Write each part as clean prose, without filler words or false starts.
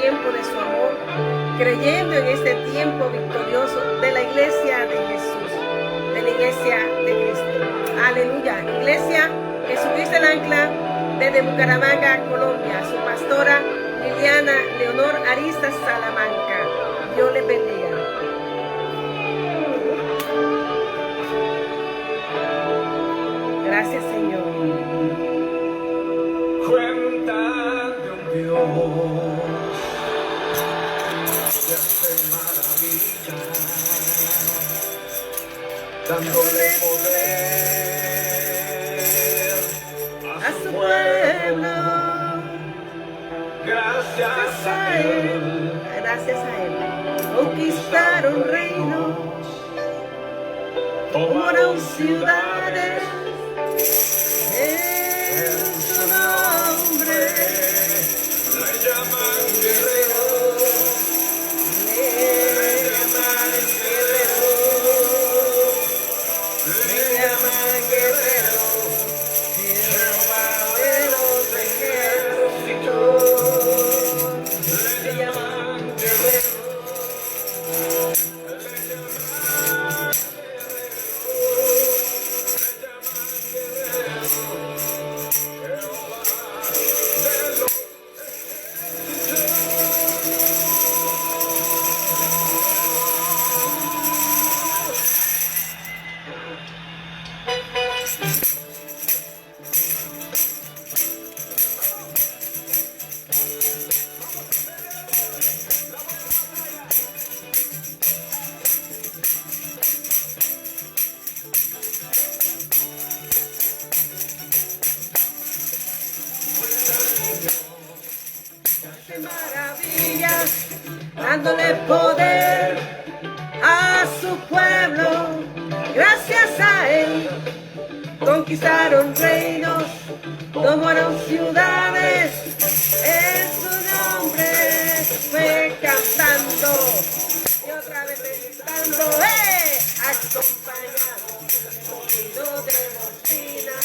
tiempo de su amor, creyendo en este tiempo victorioso de la iglesia de Jesús, de la iglesia de Cristo. Aleluya. Iglesia Jesucristo el Ancla, desde Bucaramanga, Colombia, su pastora Liliana Leonor Aristas Salamanca. Dios les bendiga. Gracias, Señor. Cuenta de un Dios que hace maravillas, dándole poder A su pueblo. Gracias a Él. Gracias a Él. Conquistaron reinos, tomaron ciudades. En su nombre Le llaman guerrero, le llaman guerrero, le llaman guerrero, Jehová de los ejércitos, le llaman guerrero. Maravillas, dándole poder a su pueblo. Gracias a Él conquistaron reinos, tomaron ciudades. En su nombre fue cantando y otra vez gritando, acompañado de sonido de bocina.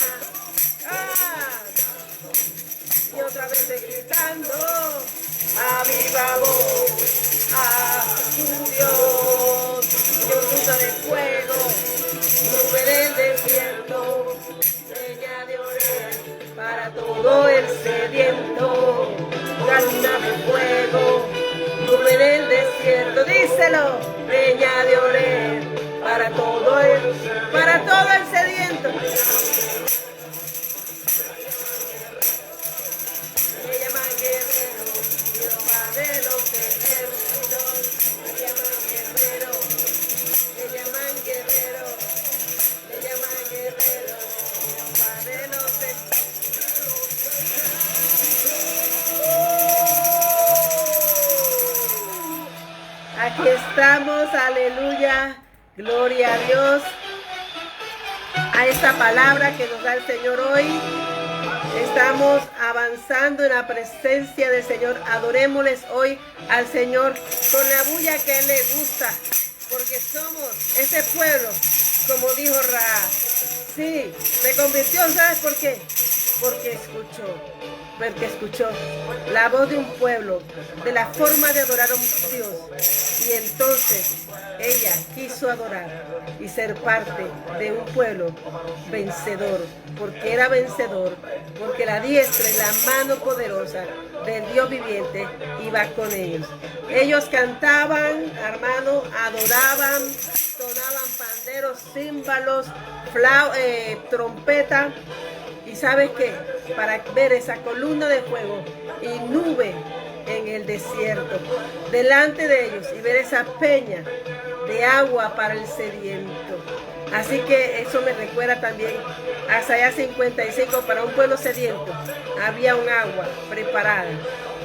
Y otra vez gritando a viva voz a su Dios, luna de fuego, nube del desierto, seña de orar para todo el sediento, la luna de fuego, nube del desierto, díselo, leña de orar para todo el sediento. Le llaman guerrero, Jehová de los ejércitos. Le llaman guerrero, le llaman guerrero, le llaman guerrero, Jehová de los ejércitos. Aquí estamos, aleluya, gloria a Dios, a esta palabra que nos da el Señor hoy. Estamos avanzando en la presencia del Señor. Adorémosles hoy al Señor con la bulla que a Él le gusta, porque somos ese pueblo, como dijo Ra. Sí, se convirtió, ¿sabes por qué? Porque escuchó la voz de un pueblo, de la forma de adorar a un Dios. Y entonces ella quiso adorar y ser parte de un pueblo vencedor, porque era vencedor, porque la diestra y la mano poderosa del Dios viviente iba con ellos. Ellos cantaban, hermano, adoraban, sonaban panderos, címbalos, trompeta. ¿Y sabes qué? Para ver esa columna de fuego y nube en el desierto delante de ellos y ver esa peña de agua para el sediento. Así que eso me recuerda también a Isaías 55, para un pueblo sediento había un agua preparada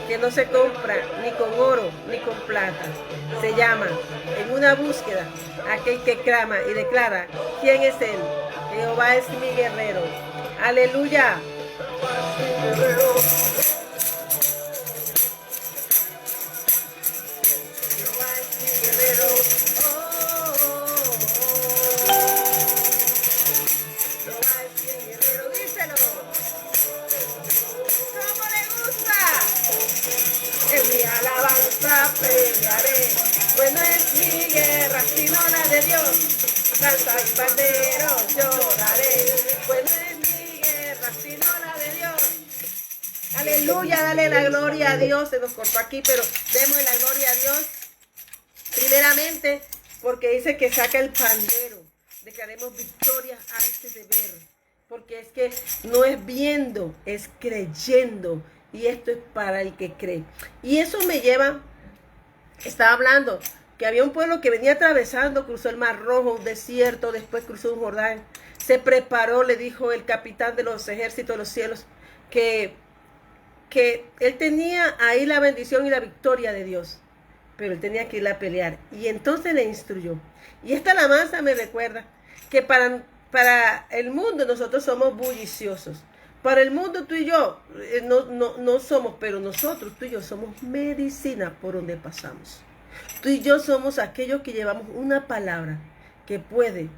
que no se compra ni con oro ni con plata. Se llama en una búsqueda aquel que clama y declara: ¿quién es Él? Jehová es mi guerrero. Aleluya. Jehová es mi guerrero. Jehová es mi guerrero. Díselo. ¿Cómo le gusta? En mi alabanza. esta pelearé. Pues no es mi guerra, sino la de Dios. Salsa y panderos lloraré. Pues no es mi guerra, sino la de Dios. Aleluya, dale la gloria a Dios. Se nos cortó aquí, pero demos la gloria a Dios. Primeramente, porque dice que saca el pandero. Declaremos victoria antes de ver. Porque es que no es viendo, es creyendo. Y esto es para el que cree. Y eso me lleva, estaba hablando, que había un pueblo que venía atravesando, cruzó el Mar Rojo, un desierto, después cruzó un Jordán. Se preparó, le dijo el capitán de los ejércitos de los cielos, que él tenía ahí la bendición y la victoria de Dios. Pero él tenía que ir a pelear. Y entonces le instruyó. Y esta alabanza me recuerda que para el mundo nosotros somos bulliciosos. Para el mundo tú y yo no somos, pero nosotros, tú y yo, somos medicina por donde pasamos. Tú y yo somos aquellos que llevamos una palabra que puede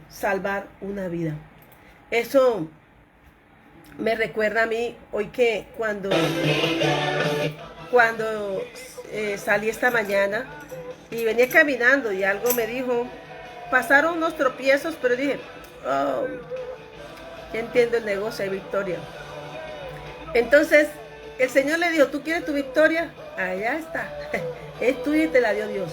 salvar una vida. Eso me recuerda a mí hoy que cuando salí esta mañana y venía caminando y algo me dijo, pasaron unos tropiezos, pero dije, oh, ya entiendo el negocio de victoria. Entonces el Señor le dijo, ¿tú quieres tu victoria? Allá está, es tuya y te la dio Dios.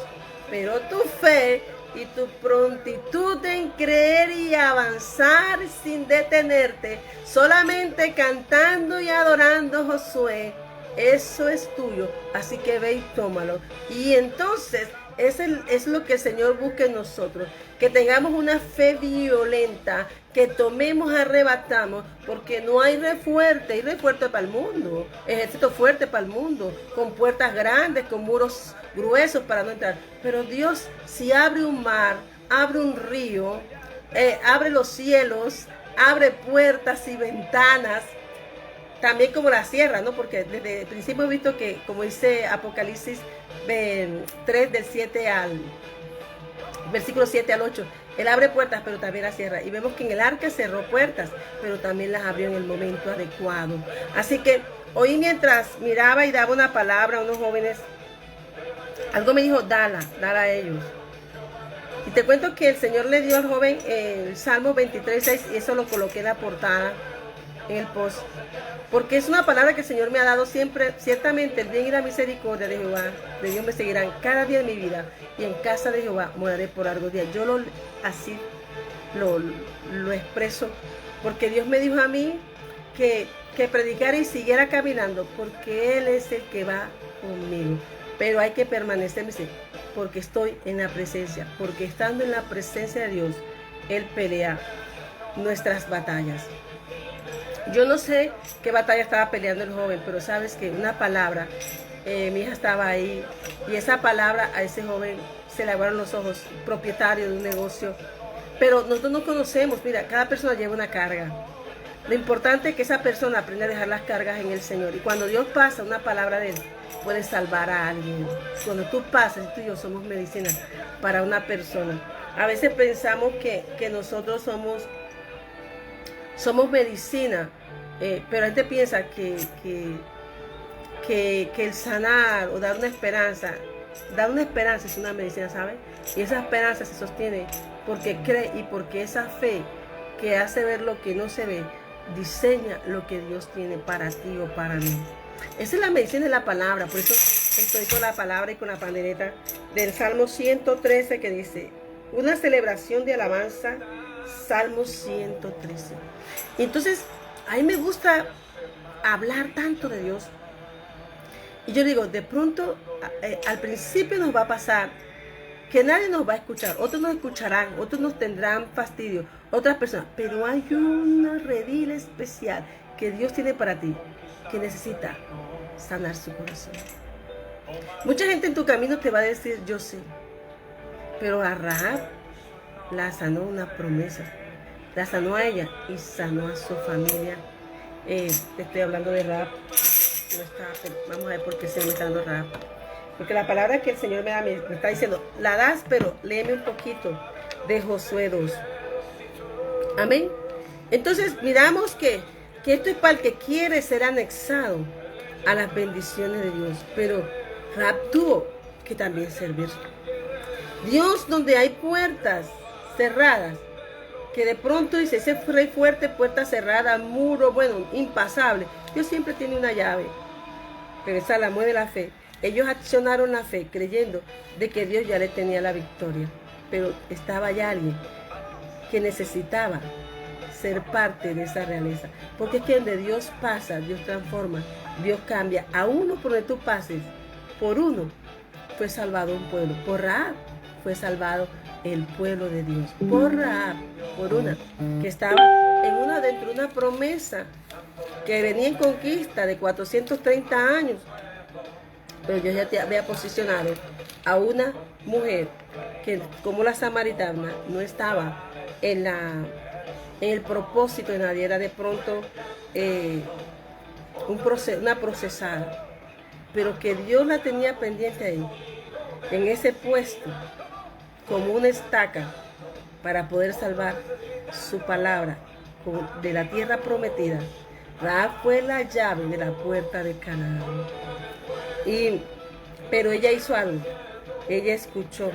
Pero tu fe y tu prontitud en creer y avanzar sin detenerte, solamente cantando y adorando, Josué, eso es tuyo, así que ve y tómalo. Y entonces es lo que el Señor busca en nosotros, que tengamos una fe violenta, que tomemos, arrebatamos, porque no hay rey fuerte para el mundo, ejército fuerte para el mundo, con puertas grandes, con muros gruesos para no entrar. Pero Dios, si abre un mar, abre un río, abre los cielos, abre puertas y ventanas, también como la sierra, ¿no? Porque desde el principio he visto que, como dice Apocalipsis 3 del 7 al versículo 7 al 8, Él abre puertas, pero también las cierra. Y vemos que en el arca cerró puertas, pero también las abrió en el momento adecuado. Así que hoy mientras miraba y daba una palabra a unos jóvenes, algo me dijo, dala a ellos. Y te cuento que el Señor le dio al joven el Salmo 23:6 y eso lo coloqué en la portada, en el post. Porque es una palabra que el Señor me ha dado siempre. Ciertamente el bien y la misericordia de Jehová, de Dios, me seguirán cada día de mi vida. Y en casa de Jehová moraré por largos días. Yo así lo expreso. Porque Dios me dijo a mí que predicara y siguiera caminando. Porque Él es el que va conmigo. Pero hay que permanecer, porque estoy en la presencia. Porque estando en la presencia de Dios, Él pelea nuestras batallas. Yo no sé qué batalla estaba peleando el joven, pero sabes que una palabra, mi hija estaba ahí, y esa palabra a ese joven se le abrieron los ojos, propietario de un negocio. Pero nosotros no conocemos, mira, cada persona lleva una carga. Lo importante es que esa persona aprenda a dejar las cargas en el Señor. Y cuando Dios pasa una palabra de Él, puede salvar a alguien. Cuando tú pasas, tú y yo somos medicina para una persona. A veces pensamos que nosotros somos medicina, pero la gente piensa que el sanar o dar una esperanza es una medicina, ¿sabes? Y esa esperanza se sostiene porque cree y porque esa fe que hace ver lo que no se ve, diseña lo que Dios tiene para ti o para mí. Esa es la medicina de la palabra. Por eso estoy con la palabra y con la pandereta del Salmo 113 que dice, una celebración de alabanza, Salmo 113. Entonces, a mí me gusta hablar tanto de Dios. Y yo digo, de pronto, al principio nos va a pasar que nadie nos va a escuchar. Otros nos escucharán, otros nos tendrán fastidio, otras personas. Pero hay una redil especial que Dios tiene para ti, que necesita sanar su corazón. Mucha gente en tu camino te va a decir, yo sé. Pero a Rahab la sanó una promesa. La sanó a ella y sanó a su familia. Te estoy hablando de Rahab. Vamos a ver por qué se me está dando Rahab. Porque la palabra que el Señor me da me está diciendo, la das, pero léeme un poquito de Josué 2. Amén. Entonces miramos que esto es para el que quiere ser anexado a las bendiciones de Dios. Pero Rahab tuvo que también servir. Dios, donde hay puertas cerradas, que de pronto dice, ese rey fuerte, puerta cerrada, muro, bueno, impasable. Dios siempre tiene una llave, pero esa la mueve la fe. Ellos accionaron la fe creyendo de que Dios ya le tenía la victoria, pero estaba ya alguien que necesitaba ser parte de esa realeza, porque es que donde Dios pasa, Dios transforma, Dios cambia. A uno por donde tú pases, por uno fue salvado un pueblo, por Rahab fue salvado el pueblo de Dios, por Rahab, por una que estaba dentro de una promesa que venía en conquista de 430 años, pero Dios ya te había posicionado a una mujer que, como la samaritana, no estaba en el propósito de nadie, era de pronto una procesada, pero que Dios la tenía pendiente ahí, en ese puesto, como una estaca, para poder salvar su palabra de la tierra prometida. Rahab fue la llave de la puerta de Canaán. Pero ella hizo algo, ella escuchó.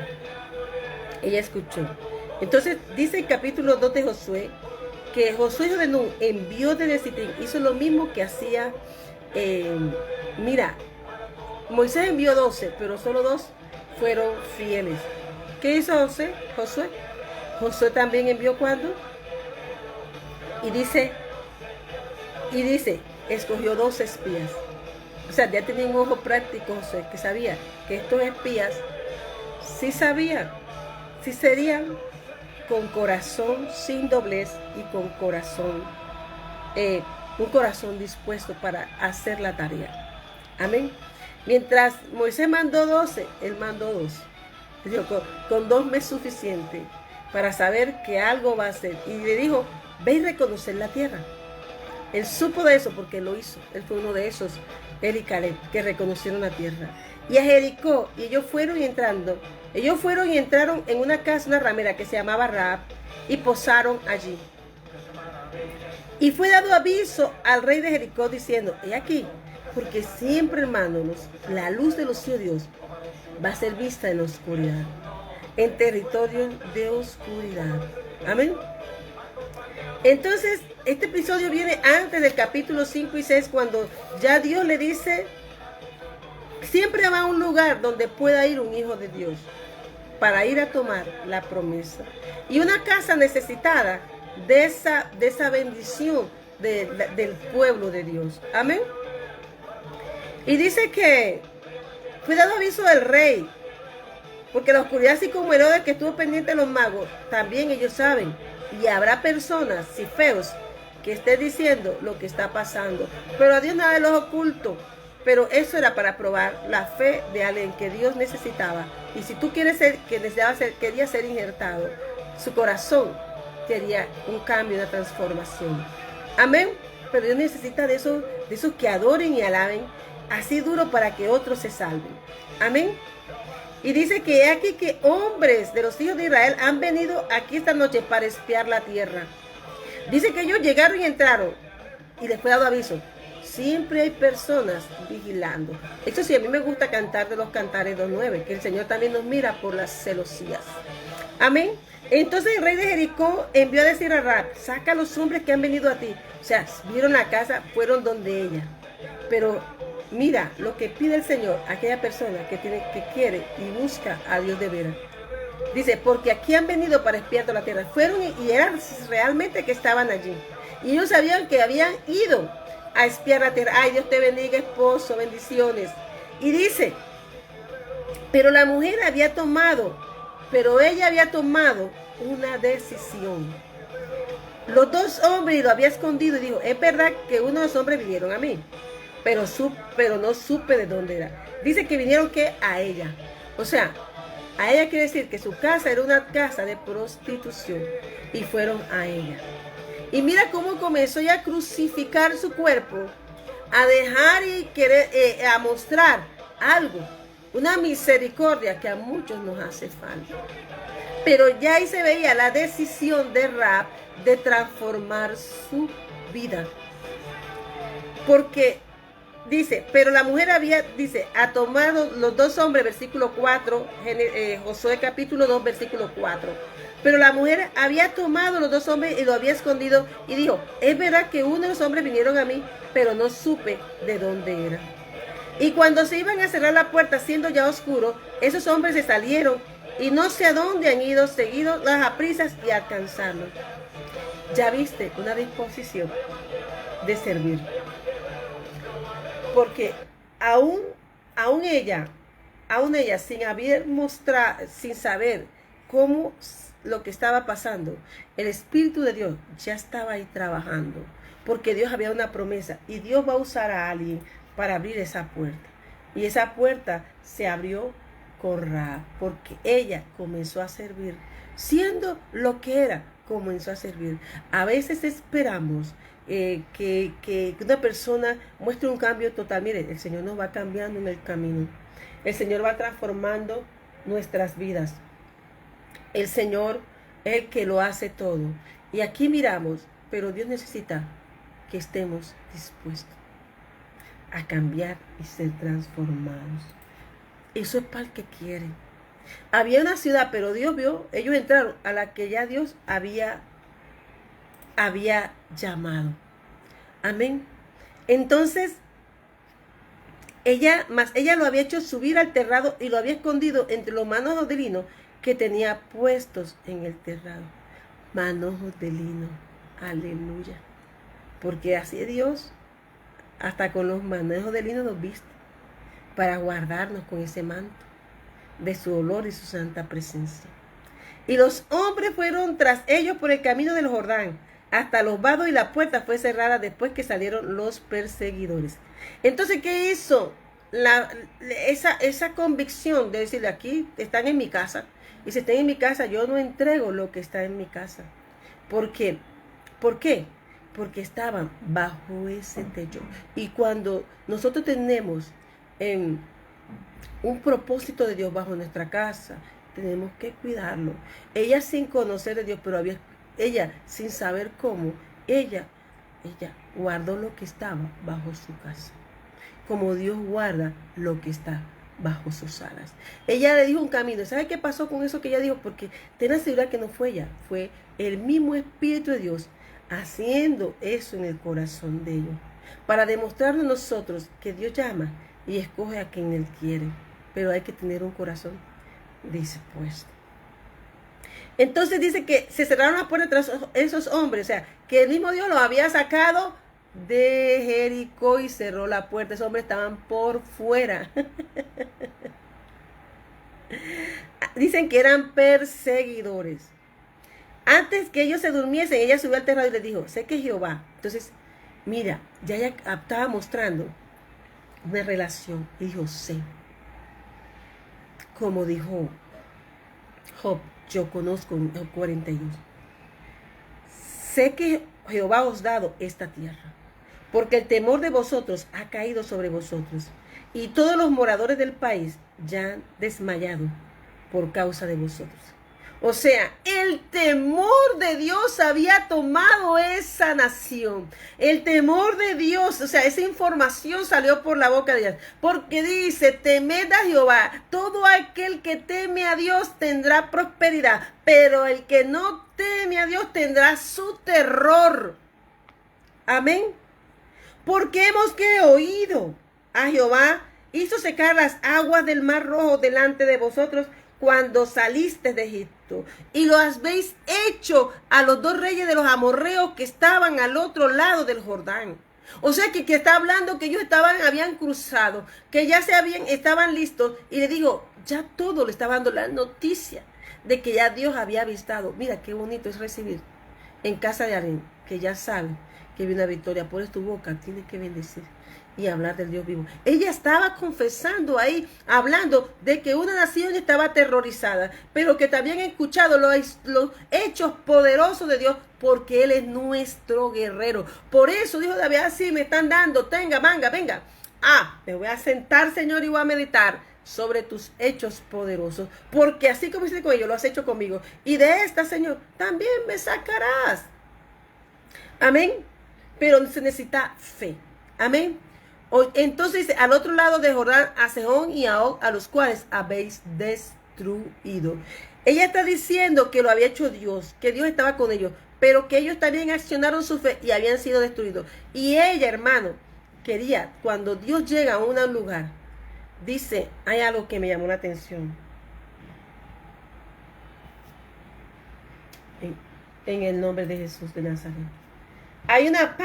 Entonces dice el capítulo 2 de Josué, que Josué hijo de Nun envió desde Sittim, hizo lo mismo que hacía, Moisés envió 12, pero solo 2 fueron fieles. ¿Qué hizo Josué? Josué también envió ¿cuándo? Y dice, escogió 2 espías. O sea, ya tenía un ojo práctico Josué, que sabía que estos espías sí sabían, sí serían con corazón sin doblez y con corazón, un corazón dispuesto para hacer la tarea. Amén. Mientras Moisés mandó 12, él mandó 2. Dijo, con 2 me es suficiente para saber que algo va a hacer. Y le dijo, ve y reconocer la tierra. Él supo de eso porque lo hizo. Él fue uno de esos, él y Caleb, que reconocieron la tierra. Y a Jericó, y ellos fueron y entraron en una casa, una ramera que se llamaba Rahab, y posaron allí. Y fue dado aviso al rey de Jericó diciendo, he aquí, porque siempre, hermanos, la luz de los hijos de Dios va a ser vista en la oscuridad, en territorio de oscuridad. Amén. Entonces, este episodio viene antes del capítulo 5 y 6, cuando ya Dios le dice, siempre va a un lugar donde pueda ir un hijo de Dios para ir a tomar la promesa. Y una casa necesitada de esa bendición del pueblo de Dios. Amén. Y dice que fue dado aviso del rey, porque la oscuridad, así como Herodes que estuvo pendiente de los magos, también ellos saben. Y habrá personas, si feos, que estén diciendo lo que está pasando. Pero a Dios nada los oculto. Pero eso era para probar la fe de alguien que Dios necesitaba. Y si tú quería ser injertado, su corazón quería un cambio, una transformación. Amén. Pero Dios necesita de esos que adoren y alaben así duro para que otros se salven. Amén. Y dice que he aquí que hombres de los hijos de Israel han venido aquí esta noche para espiar la tierra. Dice que ellos llegaron y entraron y les fue dado aviso. Siempre hay personas vigilando. Eso sí, a mí me gusta cantar de los cantares 2:9, que el Señor también nos mira por las celosías. Amén. Entonces el rey de Jericó envió a decir a Rahab, saca a los hombres que han venido a ti. O sea, vieron la casa, fueron donde ella. Pero mira lo que pide el Señor a aquella persona que quiere y busca a Dios de veras. Dice, porque aquí han venido para espiar toda la tierra. Fueron y eran realmente que estaban allí. Y ellos sabían que habían ido a espiar la tierra. Ay, Dios te bendiga, esposo, bendiciones. Y dice, pero ella había tomado una decisión. Los 2 hombres lo había escondido y dijo, es verdad que uno de los hombres vinieron a mí, pero no supe de dónde era. Dice que vinieron a ella. O sea, a ella quiere decir que su casa era una casa de prostitución y fueron a ella. Y mira cómo comenzó ya a crucificar su cuerpo, a dejar y querer, a mostrar algo, una misericordia que a muchos nos hace falta. Pero ya ahí se veía la decisión de Rahab de transformar su vida. Porque Dice, pero la mujer ha tomado los dos hombres, versículo 4, Josué capítulo 2, versículo 4. Pero la mujer había tomado los dos hombres y lo había escondido y dijo, es verdad que uno de los hombres vinieron a mí, pero no supe de dónde era. Y cuando se iban a cerrar la puerta, siendo ya oscuro, esos hombres se salieron y no sé a dónde han ido, seguido las aprisas y alcanzarlos. Ya viste una disposición de servir. Porque aún ella sin haber mostrado, sin saber cómo lo que estaba pasando, el Espíritu de Dios ya estaba ahí trabajando, porque Dios había una promesa y Dios va a usar a alguien para abrir esa puerta. Y esa puerta se abrió con Rahab, porque ella comenzó a servir, siendo lo que era, comenzó a servir. A veces esperamos que una persona muestre un cambio total. Mire, el Señor nos va cambiando en el camino. El Señor va transformando nuestras vidas. El Señor es el que lo hace todo. Y aquí miramos, pero Dios necesita que estemos dispuestos a cambiar y ser transformados. Eso es para el que quiere. Había una ciudad, pero Dios vio, ellos entraron a la que ya Dios había llamado. Amén. Entonces, ella lo había hecho subir al terrado y lo había escondido entre los manojos de lino que tenía puestos en el terrado. Manojos de lino. Aleluya. Porque así Dios, hasta con los manojos de lino nos viste, para guardarnos con ese manto de su olor y su santa presencia. Y los hombres fueron tras ellos por el camino del Jordán, hasta los vados, y la puerta fue cerrada después que salieron los perseguidores. Entonces, ¿qué hizo? Esa convicción de decirle, aquí están en mi casa, y si están en mi casa, yo no entrego lo que está en mi casa. ¿Por qué? ¿Por qué? Porque estaban bajo ese techo. Y cuando nosotros tenemos un propósito de Dios bajo nuestra casa, tenemos que cuidarlo. Ella sin conocer de Dios, pero ella sin saber cómo, ella guardó lo que estaba bajo su casa, como Dios guarda lo que está bajo sus alas. Ella le dijo un camino. ¿Sabe qué pasó con eso que ella dijo? Porque ten la seguridad que no fue ella, fue el mismo Espíritu de Dios haciendo eso en el corazón de ellos, para demostrarnos a nosotros que Dios llama y escoge a quien Él quiere, pero hay que tener un corazón dispuesto. Entonces dice que se cerraron las puertas tras esos hombres, o sea, que el mismo Dios los había sacado de Jericó y cerró la puerta. Esos hombres estaban por fuera. Dicen que eran perseguidores. Antes que ellos se durmiesen, ella subió al terrado y les dijo, sé que Jehová. Entonces, mira, ya ella estaba mostrando una relación. Y dijo, sé. Como dijo Job, yo conozco en Job 42. Sé que Jehová os ha dado esta tierra, porque el temor de vosotros ha caído sobre vosotros, y todos los moradores del país ya han desmayado por causa de vosotros. O sea, el temor de Dios había tomado esa nación. El temor de Dios, o sea, esa información salió por la boca de Dios. Porque dice, temed a Jehová. Todo aquel que teme a Dios tendrá prosperidad. Pero el que no teme a Dios tendrá su terror. Amén. Porque hemos que oído a Jehová hizo secar las aguas del mar Rojo delante de vosotros cuando saliste de Egipto, y lo habéis hecho a los dos reyes de los amorreos que estaban al otro lado del Jordán. O sea que está hablando que ellos habían cruzado, que ya estaban listos, y le digo, ya todo le estaba dando la noticia de que ya Dios había avistado. Mira qué bonito es recibir en casa de alguien que ya sabe que viene una victoria. Por tu boca tiene que bendecir y hablar del Dios vivo. Ella estaba confesando ahí, hablando de que una nación estaba aterrorizada, pero que también ha escuchado los hechos poderosos de Dios, porque Él es nuestro guerrero. Por eso dijo David, así me están dando, venga. Me voy a sentar, Señor, y voy a meditar sobre tus hechos poderosos, porque así como hiciste con ellos, lo has hecho conmigo. Y de esta, Señor, también me sacarás. Amén. Pero se necesita fe. Amén. Entonces dice, al otro lado de Jordán, a Sehón y a Og, a los cuales habéis destruido. Ella está diciendo que lo había hecho Dios, que Dios estaba con ellos, pero que ellos también accionaron su fe y habían sido destruidos. Y ella, hermano, quería, cuando Dios llega a un lugar, dice, hay algo que me llamó la atención. En el nombre de Jesús de Nazaret. Hay una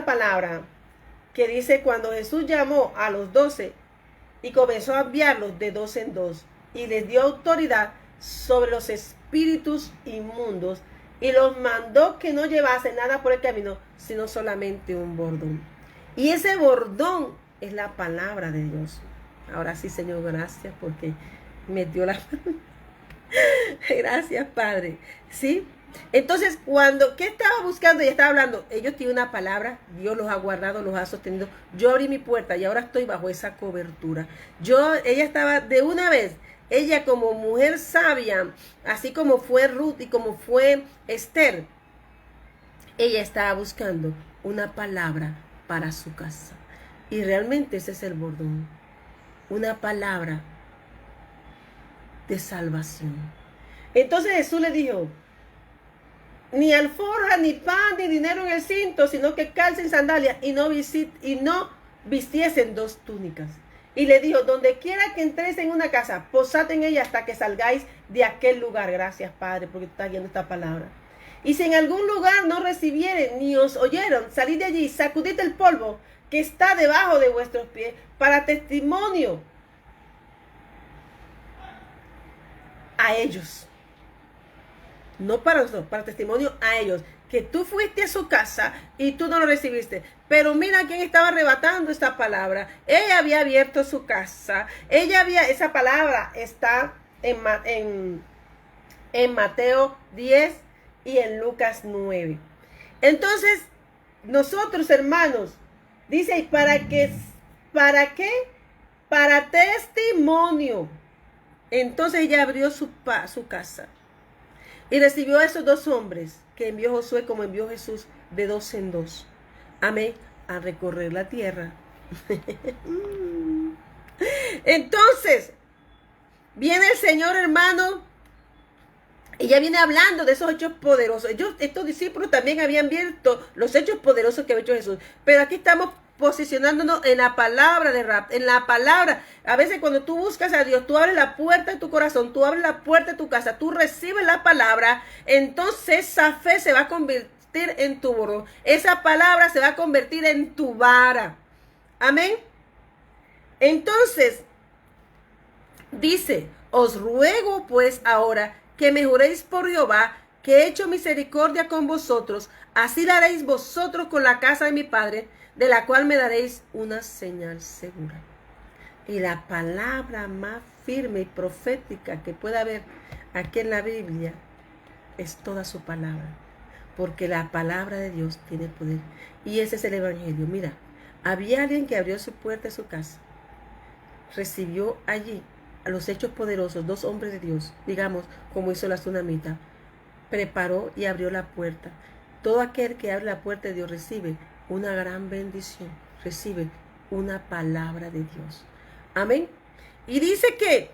palabra que dice cuando Jesús llamó a los 12 y comenzó a enviarlos de 2 en 2 y les dio autoridad sobre los espíritus inmundos y los mandó que no llevasen nada por el camino, sino solamente un bordón. Y ese bordón es la palabra de Dios. Ahora sí, Señor, gracias porque me dio la... Gracias, Padre. ¿Sí? Entonces, ¿qué estaba buscando? Ella estaba hablando, ellos tienen una palabra, Dios los ha guardado, los ha sostenido. Yo abrí mi puerta y ahora estoy bajo esa cobertura. Ella estaba de una vez, ella como mujer sabia, así como fue Ruth y como fue Esther, ella estaba buscando una palabra para su casa. Y realmente ese es el bordón, una palabra de salvación. Entonces Jesús le dijo, ni alforja, ni pan, ni dinero en el cinto, sino que calcen sandalias y no vistiesen 2 túnicas. Y le dijo, donde quiera que entréis en una casa, posad en ella hasta que salgáis de aquel lugar. Gracias, Padre, porque tú estás guiando esta palabra. Y si en algún lugar no recibieren ni os oyeron, salid de allí, sacudid el polvo que está debajo de vuestros pies para testimonio a ellos. No para nosotros, para testimonio a ellos, que tú fuiste a su casa y tú no lo recibiste. Pero mira quién estaba arrebatando esta palabra. Ella había abierto su casa. Esa palabra está en Mateo 10 y en Lucas 9. Entonces, nosotros, hermanos, dice, ¿para qué? Para testimonio. Entonces ella abrió su casa. Y recibió a esos 2 hombres que envió Josué como envió Jesús de 2 en 2. Amén. A recorrer la tierra. Entonces, viene el Señor, hermano. Ella viene hablando de esos hechos poderosos. Estos discípulos también habían visto los hechos poderosos que había hecho Jesús. Pero aquí estamos posicionándonos en la palabra de Rap, en la palabra. A veces cuando tú buscas a Dios, tú abres la puerta de tu corazón, tú abres la puerta de tu casa, tú recibes la palabra, entonces esa fe se va a convertir en tu bordón. Esa palabra se va a convertir en tu vara. Amén. Entonces, dice, os ruego pues ahora que me juréis por Jehová, que he hecho misericordia con vosotros, así la haréis vosotros con la casa de mi padre, de la cual me daréis una señal segura. Y la palabra más firme y profética que pueda haber aquí en la Biblia es toda su palabra, porque la palabra de Dios tiene poder. Y ese es el evangelio. Mira, había alguien que abrió su puerta de su casa, recibió allí a los hechos poderosos, 2 hombres de Dios, digamos, como hizo la tsunamita, preparó y abrió la puerta. Todo aquel que abre la puerta de Dios recibe una gran bendición, recibe una palabra de Dios. Amén. Y dice que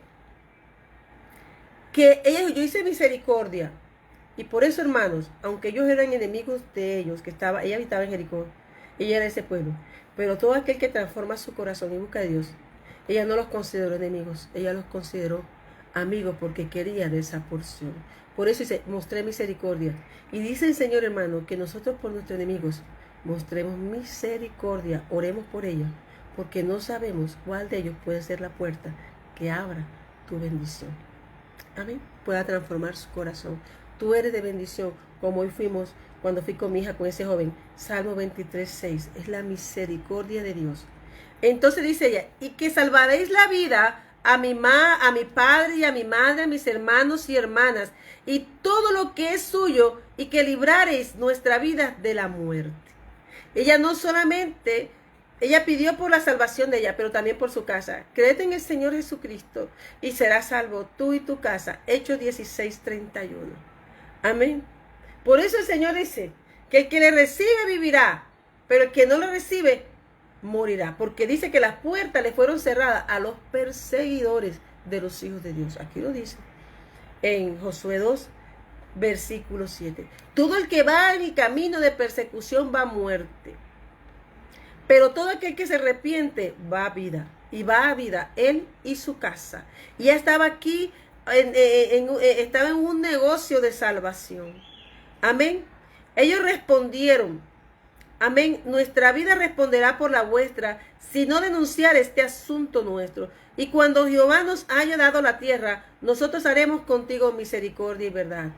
yo hice misericordia. Y por eso, hermanos, aunque ellos eran enemigos de ellos, ella habitaba en Jericó, ella era ese pueblo. Pero todo aquel que transforma su corazón y busca a Dios, ella no los consideró enemigos, ella los consideró amigos porque quería de esa porción. Por eso dice, mostré misericordia. Y dice el Señor, hermano, que nosotros por nuestros enemigos mostremos misericordia, oremos por ellos, porque no sabemos cuál de ellos puede ser la puerta que abra tu bendición. Amén. Pueda transformar su corazón. Tú eres de bendición, como hoy fuimos, cuando fui con mi hija, con ese joven. Salmo 23:6, es la misericordia de Dios. Entonces dice ella, y que salvaréis la vida a mi padre y a mi madre, a mis hermanos y hermanas, y todo lo que es suyo, y que libraréis nuestra vida de la muerte. Ella no solamente, ella pidió por la salvación de ella, pero también por su casa. Créete en el Señor Jesucristo y serás salvo tú y tu casa. Hechos 16:31. Amén. Por eso el Señor dice que el que le recibe vivirá, pero el que no lo recibe morirá, porque dice que las puertas le fueron cerradas a los perseguidores de los hijos de Dios. Aquí lo dice en Josué 2, versículo 7. Todo el que va en el camino de persecución va a muerte, pero todo aquel que se arrepiente va a vida, y va a vida él y su casa. Y ya estaba aquí, estaba en un negocio de salvación. Amén. Ellos respondieron, amén, nuestra vida responderá por la vuestra si no denunciar este asunto nuestro. Y cuando Jehová nos haya dado la tierra, nosotros haremos contigo misericordia y verdad.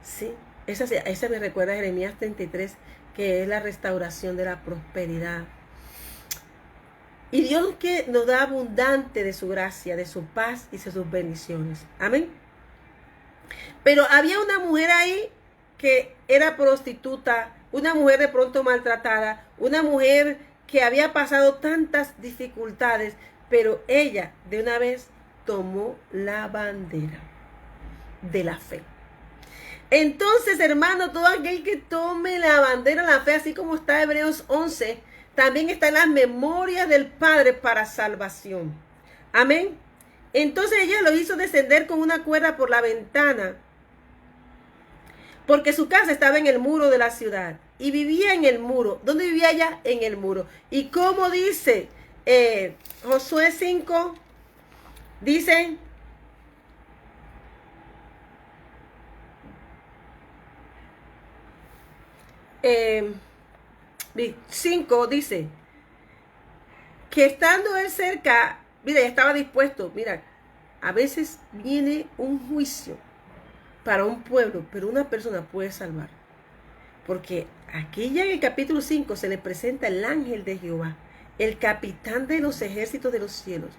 Sí, esa me recuerda a Jeremías 33, que es la restauración de la prosperidad. Y Dios que nos da abundante de su gracia, de su paz y de sus bendiciones. Amén. Pero había una mujer ahí que era prostituta, una mujer de pronto maltratada, una mujer que había pasado tantas dificultades, pero ella de una vez tomó la bandera de la fe. Entonces, hermano, todo aquel que tome la bandera de la fe, así como está Hebreos 11, también está en las memorias del Padre para salvación. Amén. Entonces ella lo hizo descender con una cuerda por la ventana, porque su casa estaba en el muro de la ciudad y vivía en el muro. ¿Dónde vivía ella? En el muro. Y como dice Josué 5, dice... 5 dice que estando él cerca, mira, ya estaba dispuesto. Mira, a veces viene un juicio para un pueblo, pero una persona puede salvar. Porque aquí ya en el capítulo 5 se le presenta el ángel de Jehová, el capitán de los ejércitos de los cielos,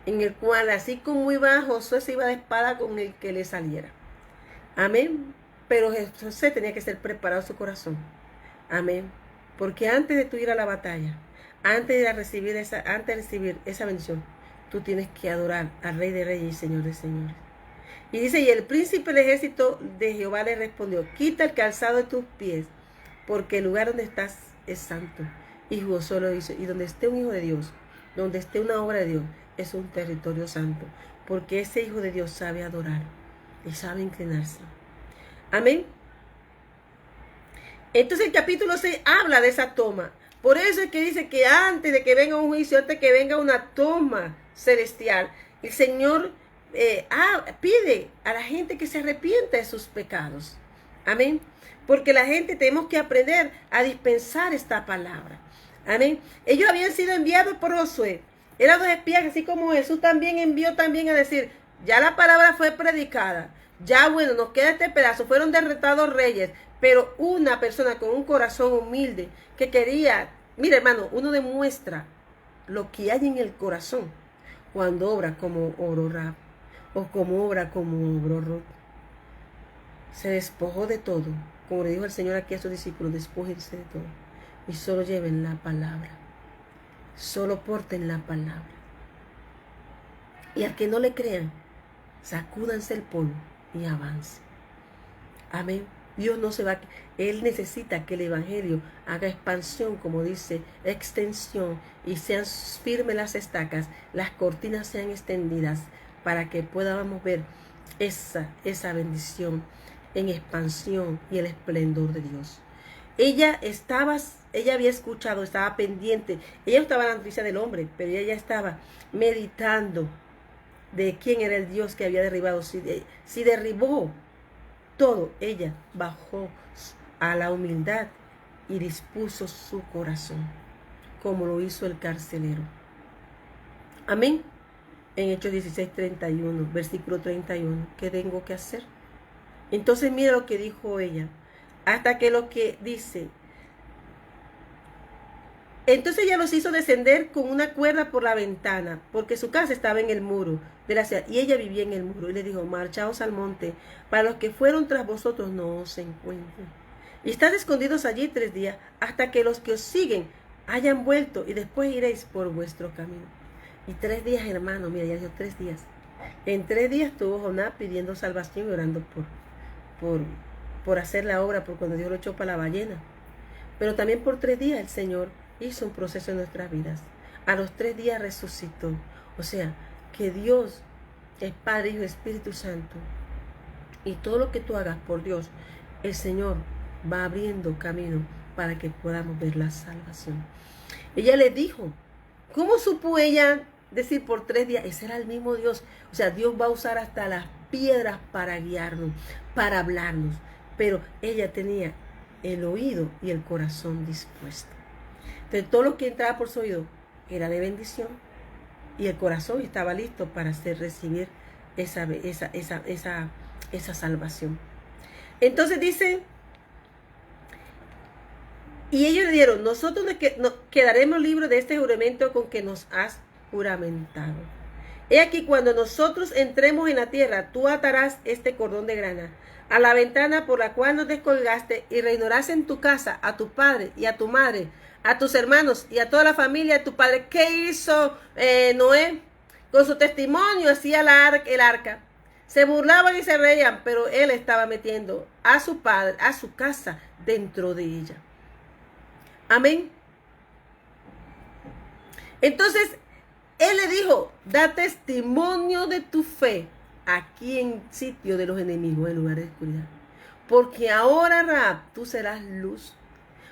en el cual así como iba Josué, se iba de espada con el que le saliera. Amén. Pero José tenía que ser preparado en su corazón. Amén. Porque antes de tú ir a la batalla, antes de recibir esa bendición, tú tienes que adorar al Rey de Reyes y Señor de Señores. Y dice, y el príncipe del ejército de Jehová le respondió, quita el calzado de tus pies, porque el lugar donde estás es santo. Y Josué lo dice, y donde esté un hijo de Dios, donde esté una obra de Dios, es un territorio santo, porque ese hijo de Dios sabe adorar y sabe inclinarse. Amén. Entonces el capítulo 6 habla de esa toma. Por eso es que dice que antes de que venga un juicio, antes de que venga una toma celestial, el Señor pide a la gente que se arrepienta de sus pecados. Amén. Porque la gente tenemos que aprender a dispensar esta palabra. Amén. Ellos habían sido enviados por Josué. Eran dos espías, así como Jesús también envió también a decir, ya la palabra fue predicada. Ya bueno, nos queda este pedazo. Fueron derrotados reyes, pero una persona con un corazón humilde que quería, mira hermano, uno demuestra lo que hay en el corazón cuando obra como obró Rahab o como obra como obró Ruth. Se despojó de todo, como le dijo el Señor aquí a sus discípulos, despójense de todo y solo lleven la palabra, solo porten la palabra. Y al que no le crean, sacúdanse el polvo y avance. Amén. Dios no se va, Él necesita que el evangelio haga expansión, como dice, extensión, y sean firmes las estacas, las cortinas sean extendidas, para que podamos ver esa bendición en expansión y el esplendor de Dios. Ella había escuchado, estaba pendiente, ella no estaba en la noticia del hombre, pero ella ya estaba meditando de quién era el Dios que había derribado. Si derribó todo, ella bajó a la humildad y dispuso su corazón, como lo hizo el carcelero. Amén. En Hechos 16:31, versículo 31, ¿qué tengo que hacer? Entonces mira lo que dijo ella, hasta que lo que dice, entonces ella los hizo descender con una cuerda por la ventana, porque su casa estaba en el muro de la ciudad, y ella vivía en el muro, y le dijo, marchaos al monte, para los que fueron tras vosotros no os encuentren, y estad escondidos allí 3 días, hasta que los que os siguen hayan vuelto, y después iréis por vuestro camino. Y 3 días, hermano, mira, ya dijo 3 días. En 3 días estuvo Jonás pidiendo salvación y orando por hacer la obra, por cuando Dios lo echó para la ballena. Pero también por 3 días el Señor hizo un proceso en nuestras vidas. A los 3 días resucitó. O sea, que Dios es Padre, Hijo y Espíritu Santo. Y todo lo que tú hagas por Dios, el Señor va abriendo camino para que podamos ver la salvación. Ella le dijo, ¿cómo supo ella decir por 3 días? Ese era el mismo Dios. O sea, Dios va a usar hasta las piedras para guiarnos, para hablarnos. Pero ella tenía el oído y el corazón dispuesto. Entonces, todo lo que entraba por su oído era de bendición. Y el corazón estaba listo para recibir esa salvación. Entonces dice, y ellos le dieron, nosotros nos quedaremos libres de este juramento con que nos has juramentado. He aquí, cuando nosotros entremos en la tierra, tú atarás este cordón de grana a la ventana por la cual nos descolgaste y reinarás en tu casa a tu padre y a tu madre, a tus hermanos y a toda la familia de tu padre. ¿Qué hizo Noé? Con su testimonio hacía el arca. Se burlaban y se reían, pero él estaba metiendo a su padre, a su casa, dentro de ella. Amén. Entonces, él le dijo, da testimonio de tu fe aquí en sitio de los enemigos, en lugar de oscuridad. Porque ahora, Rahab, tú serás luz.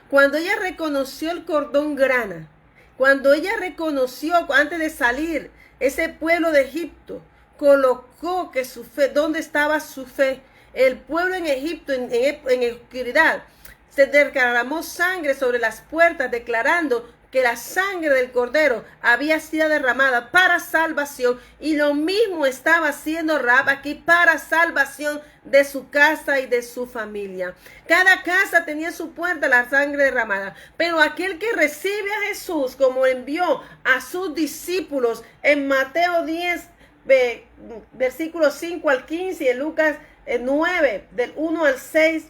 Cuando ella reconoció el cordón grana, cuando ella reconoció antes de salir ese pueblo de Egipto, colocó que su fe, ¿dónde estaba su fe? El pueblo en Egipto, en oscuridad, se derramó sangre sobre las puertas, declarando que la sangre del cordero había sido derramada para salvación, y lo mismo estaba haciendo Rahab aquí para salvación de su casa y de su familia. Cada casa tenía en su puerta la sangre derramada, pero aquel que recibe a Jesús como envió a sus discípulos en Mateo 10, versículos 5 al 15, y en Lucas 9, del 1 al 6,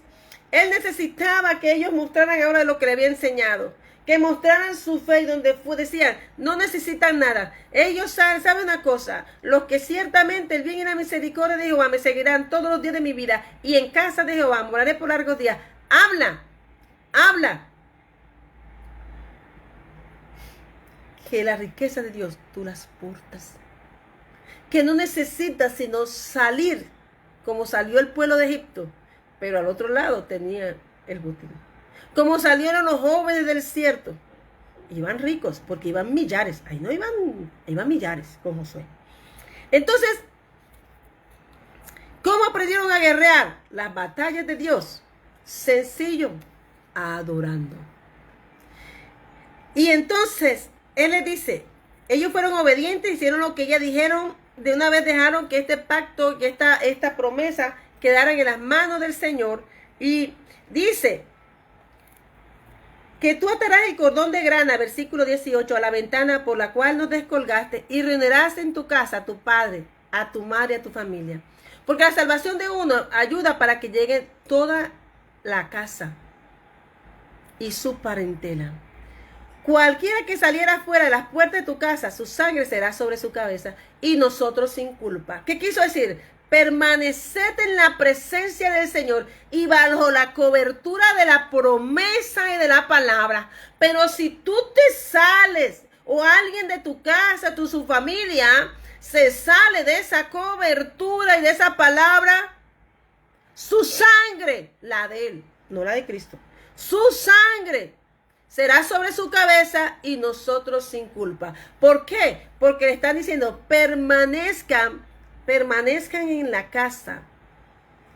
él necesitaba que ellos mostraran ahora lo que le había enseñado, que mostraran su fe, y donde decían, no necesitan nada. Ellos saben una cosa, los que ciertamente el bien y la misericordia de Jehová me seguirán todos los días de mi vida, y en casa de Jehová moraré por largos días. Habla. Que la riqueza de Dios tú las portas. Que no necesitas sino salir, como salió el pueblo de Egipto, pero al otro lado tenía el botín. Como salieron los jóvenes del desierto, iban ricos, porque iban millares, ahí no iban millares con Josué. Entonces, ¿cómo aprendieron a guerrear las batallas de Dios? Sencillo, adorando. Y entonces, él les dice, ellos fueron obedientes, hicieron lo que ellas dijeron, de una vez dejaron que este pacto, que esta promesa quedaran en las manos del Señor, y dice que tú atarás el cordón de grana, versículo 18, a la ventana por la cual nos descolgaste, y reunirás en tu casa a tu padre, a tu madre, a tu familia. Porque la salvación de uno ayuda para que llegue toda la casa y su parentela. Cualquiera que saliera fuera de las puertas de tu casa, su sangre será sobre su cabeza, y nosotros sin culpa. ¿Qué quiso decir? Permaneced en la presencia del Señor y bajo la cobertura de la promesa y de la palabra. Pero si tú te sales, o alguien de tu casa, su familia, se sale de esa cobertura y de esa palabra, su sangre, la de él, no la de Cristo, su sangre será sobre su cabeza, y nosotros sin culpa. ¿Por qué? Porque le están diciendo, permanezcan en la casa,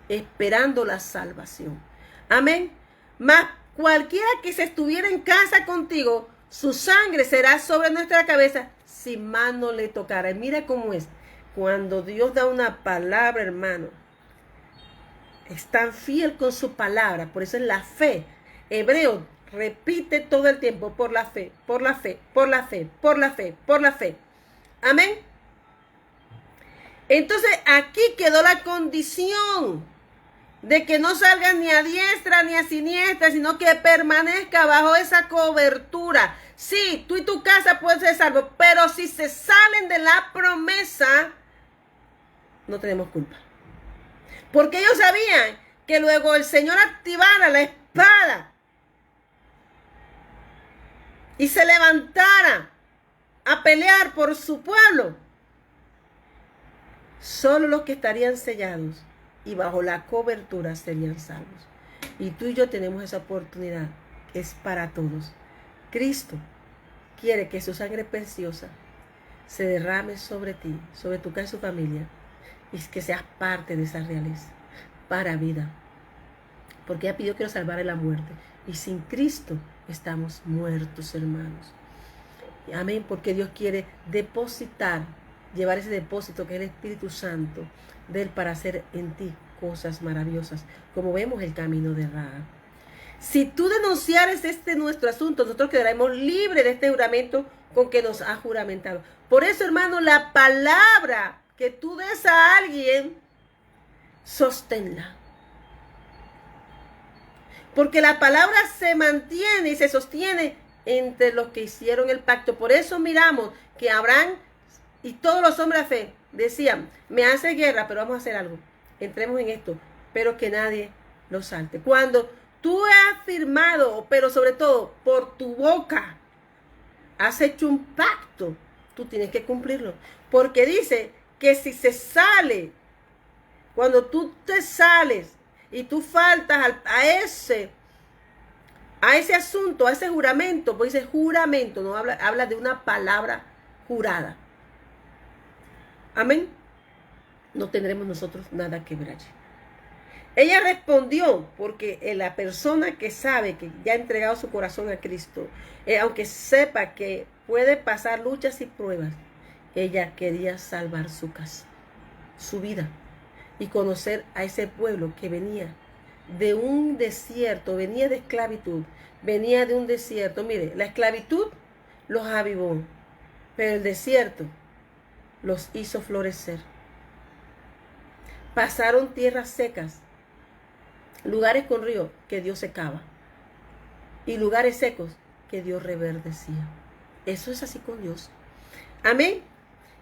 esperando la salvación. Amén. Mas cualquiera que se estuviera en casa contigo, su sangre será sobre nuestra cabeza, si mano le tocara. Y mira cómo es. Cuando Dios da una palabra, hermano, es tan fiel con su palabra. Por eso es la fe. Hebreo repite todo el tiempo, por la fe, por la fe, por la fe, por la fe, por la fe. Amén. Entonces aquí quedó la condición de que no salga ni a diestra ni a siniestra, sino que permanezca bajo esa cobertura. Sí, tú y tu casa pueden ser salvos, pero si se salen de la promesa, no tenemos culpa. Porque ellos sabían que luego el Señor activara la espada y se levantara a pelear por su pueblo, solo los que estarían sellados y bajo la cobertura serían salvos. Y tú y yo tenemos esa oportunidad. Es para todos. Cristo quiere que su sangre preciosa se derrame sobre ti, sobre tu casa y su familia, y que seas parte de esa realeza para vida. Porque ella pidió que nos salvara de la muerte. Y sin Cristo estamos muertos, hermanos. Amén, porque Dios quiere depositar, llevar ese depósito que es el Espíritu Santo de Él para hacer en ti cosas maravillosas, como vemos el camino de Rahab. Si tú denunciares este nuestro asunto, nosotros quedaremos libres de este juramento con que nos ha juramentado. Por eso, hermano, la palabra que tú des a alguien, sosténla. Porque la palabra se mantiene y se sostiene entre los que hicieron el pacto. Por eso miramos que Abraham y todos los hombres de fe decían, me hace guerra, pero vamos a hacer algo. Entremos en esto, pero que nadie lo salte. Cuando tú has firmado, pero sobre todo por tu boca, has hecho un pacto, tú tienes que cumplirlo. Porque dice que si se sale, cuando tú te sales y tú faltas a ese asunto, a ese juramento, pues dice juramento, no habla de una palabra jurada. Amén. No tendremos nosotros nada que ver allí. Ella respondió, porque la persona que sabe que ya ha entregado su corazón a Cristo, aunque sepa que puede pasar luchas y pruebas, ella quería salvar su casa, su vida, y conocer a ese pueblo que venía de un desierto, venía de esclavitud, venía de un desierto. Mire, la esclavitud los avivó, pero el desierto los hizo florecer. Pasaron tierras secas, lugares con río que Dios secaba, y lugares secos que Dios reverdecía. Eso es así con Dios. Amén.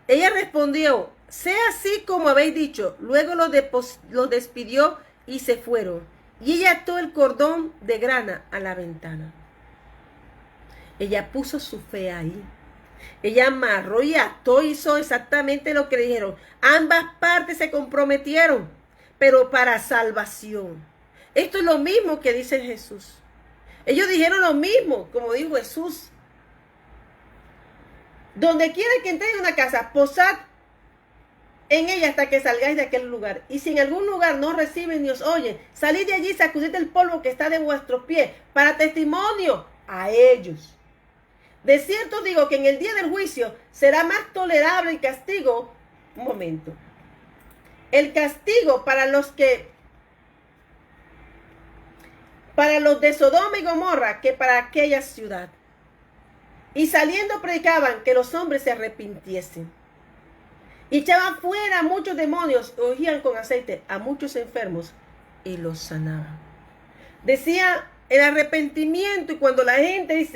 Ella respondió, sea así como habéis dicho. Luego los despidió y se fueron. Y ella ató el cordón de grana a la ventana. Ella puso su fe ahí. Ella amarró y ató, hizo exactamente lo que le dijeron. Ambas partes se comprometieron, pero para salvación. Esto es lo mismo que dice Jesús. Ellos dijeron lo mismo, como dijo Jesús. Donde quiera que entréis en una casa, posad en ella hasta que salgáis de aquel lugar. Y si en algún lugar no reciben ni os oyen, salid de allí y sacudid el polvo que está de vuestros pies, para testimonio a ellos. De cierto digo que en el día del juicio será más tolerable el castigo. Un momento. El castigo para los de Sodoma y Gomorra que para aquella ciudad. Y saliendo predicaban que los hombres se arrepintiesen. Y echaban fuera a muchos demonios, ungían con aceite a muchos enfermos y los sanaban. Decía el arrepentimiento, y cuando la gente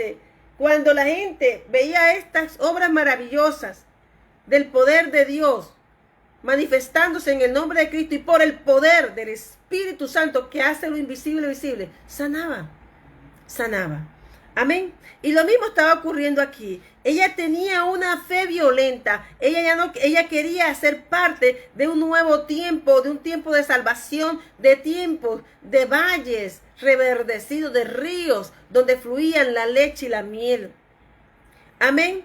veía estas obras maravillosas del poder de Dios manifestándose en el nombre de Cristo y por el poder del Espíritu Santo que hace lo invisible visible, sanaba. Amén. Y lo mismo estaba ocurriendo aquí. Ella tenía una fe violenta. Ella quería ser parte de un nuevo tiempo, de un tiempo de salvación, de tiempos de valles reverdecidos, de ríos donde fluían la leche y la miel. Amén.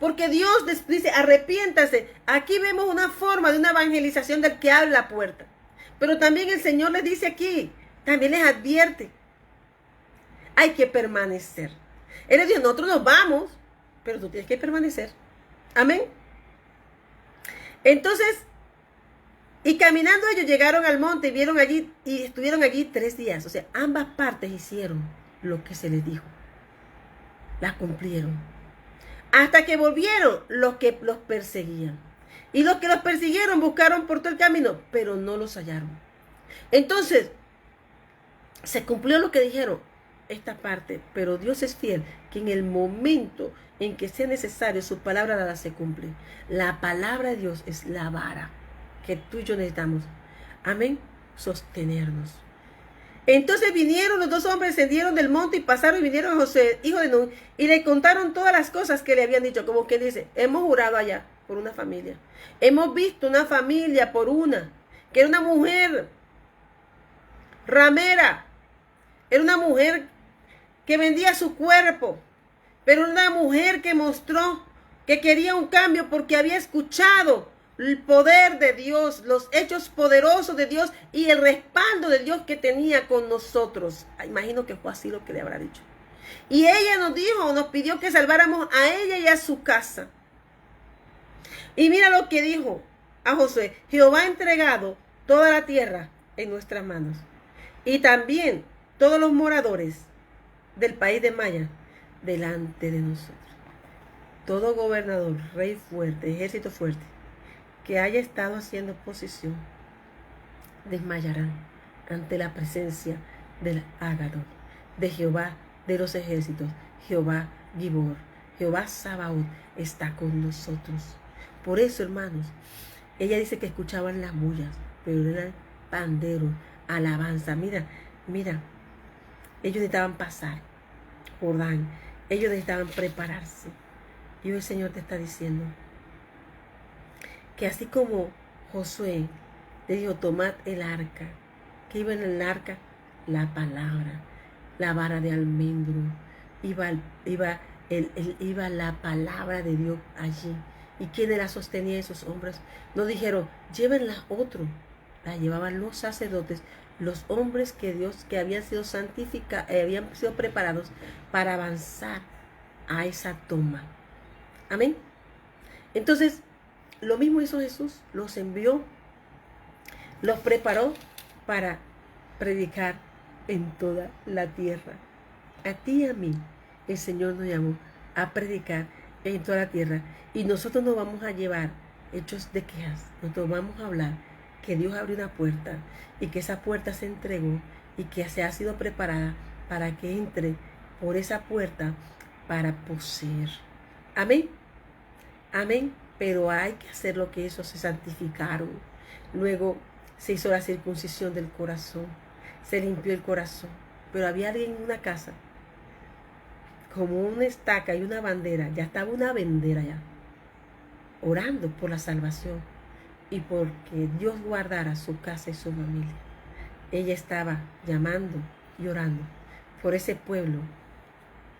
Porque Dios dice, arrepiéntase. Aquí vemos una forma de una evangelización del que abre la puerta. Pero también el Señor les dice aquí, también les advierte. Hay que permanecer. Él les dijo, nosotros nos vamos, pero tú tienes que permanecer. Amén. Entonces, y caminando ellos llegaron al monte y vieron allí, y estuvieron allí 3 días. O sea, ambas partes hicieron lo que se les dijo. La cumplieron. Hasta que volvieron los que los perseguían. Y los que los persiguieron buscaron por todo el camino, pero no los hallaron. Entonces, se cumplió lo que dijeron. Esta parte, pero Dios es fiel, que en el momento en que sea necesario, su palabra nada se cumple. La palabra de Dios es la vara que tú y yo necesitamos. Amén. Sostenernos. Entonces vinieron los dos hombres, descendieron del monte y pasaron y vinieron a José, hijo de Nun, y le contaron todas las cosas que le habían dicho. Como que dice, hemos jurado allá por una familia. Hemos visto una familia por una, que era una mujer ramera. Era una mujer que vendía su cuerpo, pero una mujer que mostró que quería un cambio porque había escuchado el poder de Dios, los hechos poderosos de Dios y el respaldo de Dios que tenía con nosotros. Imagino que fue así lo que le habrá dicho. Y ella nos dijo, nos pidió que salváramos a ella y a su casa. Y mira lo que dijo a Josué: Jehová ha entregado toda la tierra en nuestras manos, y también todos los moradores del país de Maya delante de nosotros. Todo gobernador, rey fuerte, ejército fuerte, que haya estado haciendo oposición, desmayarán ante la presencia del Ágadón, de Jehová de los ejércitos. Jehová Gibor, Jehová Sabaoth está con nosotros. Por eso, hermanos, ella dice que escuchaban las bullas, pero eran panderos, alabanza. Mira, ellos necesitaban pasar Jordán, ellos necesitaban prepararse. Y hoy el Señor te está diciendo que así como Josué le dijo, tomad el arca, que iba en el arca la palabra, la vara de almendro, iba la palabra de Dios allí. ¿Y quién la sostenía? Esos hombres. No dijeron, llévenla otro. La llevaban los sacerdotes, los hombres que habían sido santificados, habían sido preparados para avanzar a esa toma. Amén. Entonces, lo mismo hizo Jesús, los envió, los preparó para predicar en toda la tierra. A ti y a mí, el Señor nos llamó a predicar en toda la tierra. Y nosotros nos vamos a llevar hechos de quejas. Nosotros vamos a hablar que Dios abrió una puerta y que esa puerta se entregó y que se ha sido preparada para que entre por esa puerta para poseer. Amén. Amén. Pero hay que hacer lo que esos se santificaron. Luego se hizo la circuncisión del corazón. Se limpió el corazón. Pero había alguien en una casa, como una estaca y una bandera. Ya estaba una bandera ya, orando por la salvación y porque Dios guardara su casa y su familia. Ella estaba llamando y orando por ese pueblo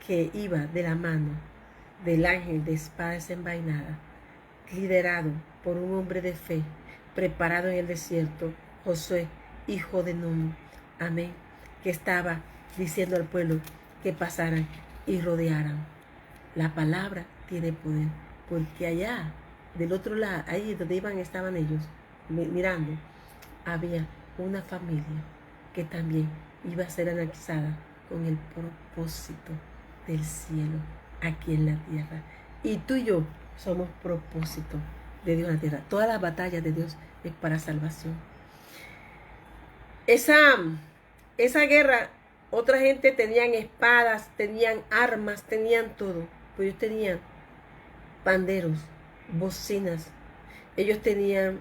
que iba de la mano del ángel de espada desenvainada, liderado por un hombre de fe, preparado en el desierto, Josué, hijo de Nun. Amén. Que estaba diciendo al pueblo que pasaran y rodearan. La palabra tiene poder, porque allá, del otro lado, ahí donde estaban ellos, mirando, había una familia que también iba a ser anexada con el propósito del cielo aquí en la tierra. Y tú y yo somos propósito de Dios en la tierra. Todas las batallas de Dios es para salvación. Esa guerra, otra gente tenían espadas, tenían armas, tenían todo. Pero ellos tenían panderos, bocinas. Ellos tenían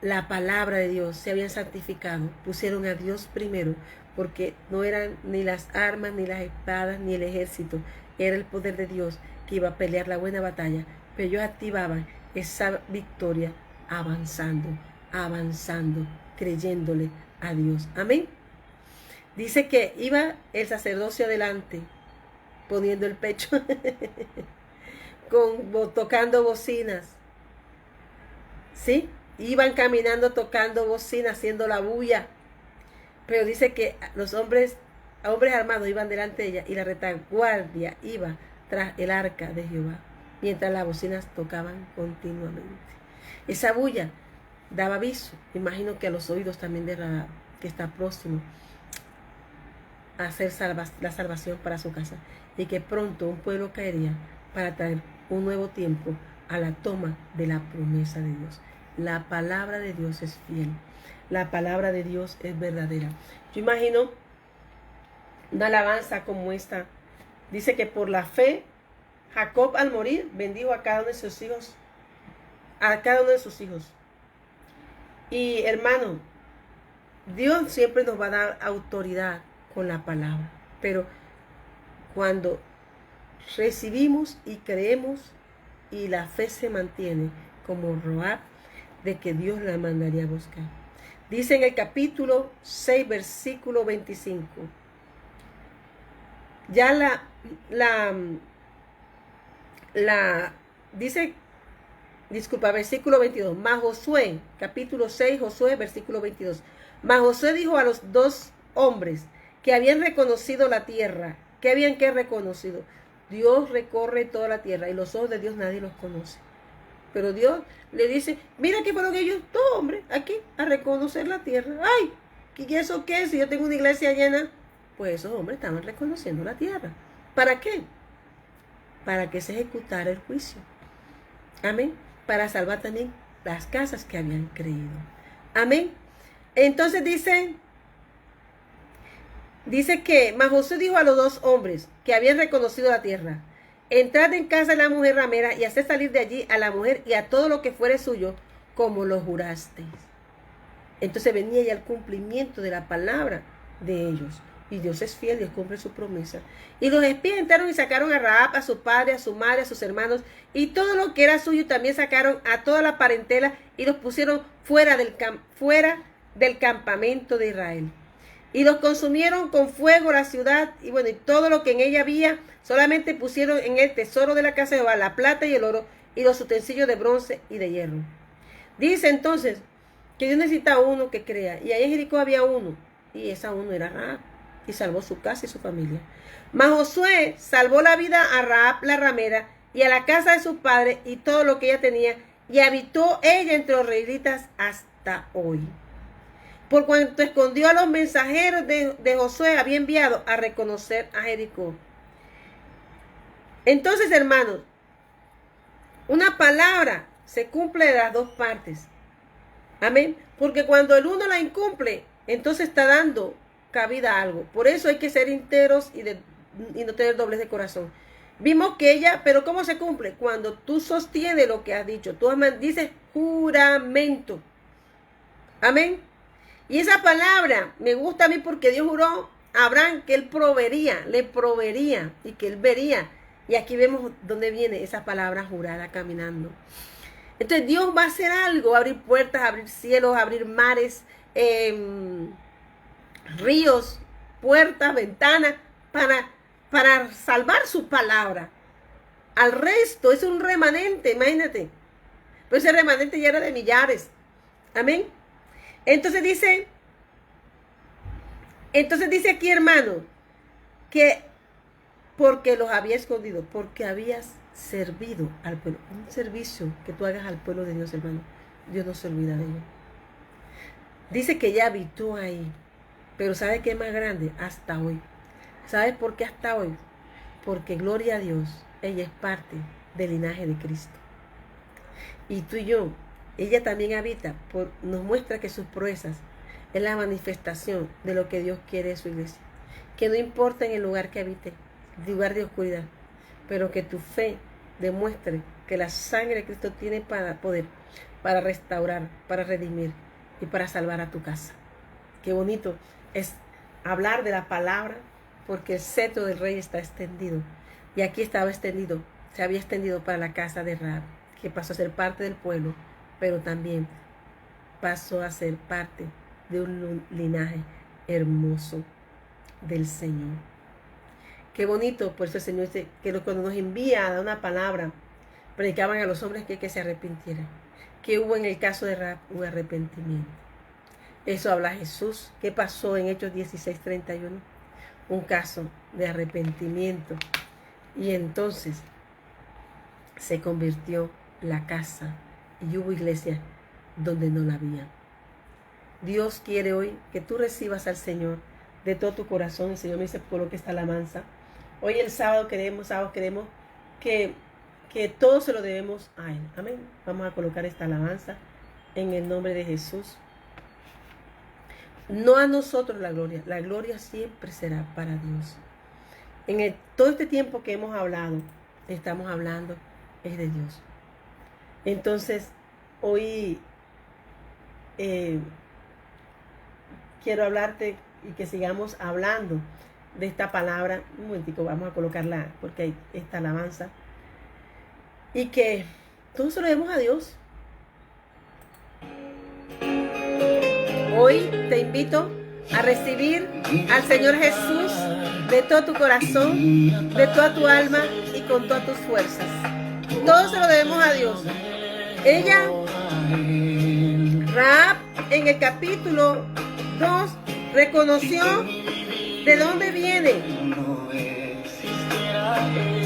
la palabra de Dios, se habían santificado, pusieron a Dios primero, porque no eran ni las armas, ni las espadas, ni el ejército, era el poder de Dios que iba a pelear la buena batalla. Pero ellos activaban esa victoria avanzando, creyéndole a Dios. Amén. Dice que iba el sacerdocio adelante, poniendo el pecho, tocando bocinas. ¿Sí? Iban caminando tocando bocinas, haciendo la bulla. Pero dice que los hombres armados iban delante de ella y la retaguardia iba tras el arca de Jehová, mientras las bocinas tocaban continuamente. Esa bulla daba aviso, imagino que a los oídos también de la que está próximo a hacer la salvación para su casa, y que pronto un pueblo caería para traer un nuevo tiempo a la toma de la promesa de Dios. La palabra de Dios es fiel, la palabra de Dios es verdadera. Yo imagino una alabanza como esta. Dice que por la fe Jacob al morir bendijo a cada uno de sus hijos, Y hermano, Dios siempre nos va a dar autoridad con la palabra, pero cuando recibimos y creemos y la fe se mantiene como Rahab, de que Dios la mandaría a buscar. Dice en el capítulo 6, versículo 25. Ya dice, disculpa, versículo 22. Mas Josué, capítulo 6, Josué, versículo 22. Mas Josué dijo a los dos hombres que habían reconocido la tierra. ¿Qué habían que reconocido? Dios recorre toda la tierra y los ojos de Dios nadie los conoce. Pero Dios le dice, mira que fueron ellos dos hombres aquí a reconocer la tierra. Ay, ¿y eso qué? Si yo tengo una iglesia llena. Pues esos hombres estaban reconociendo la tierra. ¿Para qué? Para que se ejecutara el juicio. Amén. Para salvar también las casas que habían creído. Amén. Entonces dice que mas Josué dijo a los dos hombres que habían reconocido la tierra: entrad en casa de la mujer ramera y haced salir de allí a la mujer y a todo lo que fuere suyo, como lo jurasteis. Entonces venía ya el cumplimiento de la palabra de ellos. Y Dios es fiel, Dios cumple su promesa. Y los espías entraron y sacaron a Rahab, a su padre, a su madre, a sus hermanos, y todo lo que era suyo. También sacaron a toda la parentela y los pusieron fuera del campamento de Israel. Y los consumieron con fuego la ciudad, y bueno, y todo lo que en ella había. Solamente pusieron en el tesoro de la casa de Jehová la plata y el oro, y los utensilios de bronce y de hierro. Dice entonces que Dios necesita uno que crea. Y ahí en Jericó había uno, y esa uno era Rahab, y salvó su casa y su familia. Mas Josué salvó la vida a Rahab la ramera y a la casa de su padre y todo lo que ella tenía, y habitó ella entre los israelitas hasta hoy. Por cuanto escondió a los mensajeros de Josué, había enviado a reconocer a Jericó. Entonces, hermanos, una palabra se cumple de las dos partes. Amén. Porque cuando el uno la incumple, entonces está dando cabida a algo. Por eso hay que ser íntegros y no tener doblez de corazón. Vimos que ella, pero ¿cómo se cumple? Cuando tú sostienes lo que has dicho. Tú dices juramento. Amén. Y esa palabra me gusta a mí porque Dios juró a Abraham que él le proveería y que él vería. Y aquí vemos dónde viene esa palabra jurada caminando. Entonces Dios va a hacer algo, abrir puertas, abrir cielos, abrir mares, ríos, puertas, ventanas, para salvar su palabra. Al resto es un remanente, imagínate. Pero ese remanente ya era de millares. Amén. Entonces dice aquí, hermano, que porque los había escondido, porque habías servido al pueblo. Un servicio que tú hagas al pueblo de Dios, hermano. Dios no se olvida de ello. Dice que ya habitó ahí. Pero ¿sabe qué es más grande? Hasta hoy. ¿Sabes por qué hasta hoy? Porque gloria a Dios, ella es parte del linaje de Cristo. Y tú y yo, ella también habita, nos muestra que sus proezas es la manifestación de lo que Dios quiere de su iglesia. Que no importa en el lugar que habite, lugar de oscuridad, pero que tu fe demuestre que la sangre de Cristo tiene poder para restaurar, para redimir y para salvar a tu casa. Qué bonito es hablar de la palabra, porque el cetro del rey está extendido. Y aquí estaba extendido, se había extendido para la casa de Rahab, que pasó a ser parte del pueblo, pero también pasó a ser parte de un linaje hermoso del Señor. Qué bonito, por eso el Señor dice que cuando nos envía a dar una palabra, predicaban a los hombres que se arrepintieran. Que hubo en el caso de Rahab un arrepentimiento. Eso habla Jesús. ¿Qué pasó en Hechos 16:31? Un caso de arrepentimiento. Y entonces se convirtió la casa y hubo iglesia donde no la había. Dios quiere hoy que tú recibas al Señor de todo tu corazón. El Señor me dice, coloque esta alabanza. Hoy el sábado queremos que todo se lo debemos a Él. Amén. Vamos a colocar esta alabanza en el nombre de Jesús. No a nosotros la gloria siempre será para Dios. Todo este tiempo que hemos hablado, estamos hablando, es de Dios. Entonces, hoy quiero hablarte y que sigamos hablando de esta palabra. Un momentico, vamos a colocarla porque hay esta alabanza. Y que todos se lo debemos a Dios. Hoy te invito a recibir al Señor Jesús de todo tu corazón, de toda tu alma y con todas tus fuerzas. Todos se lo debemos a Dios. Ella, Rahab, en el capítulo 2, reconoció de dónde viene.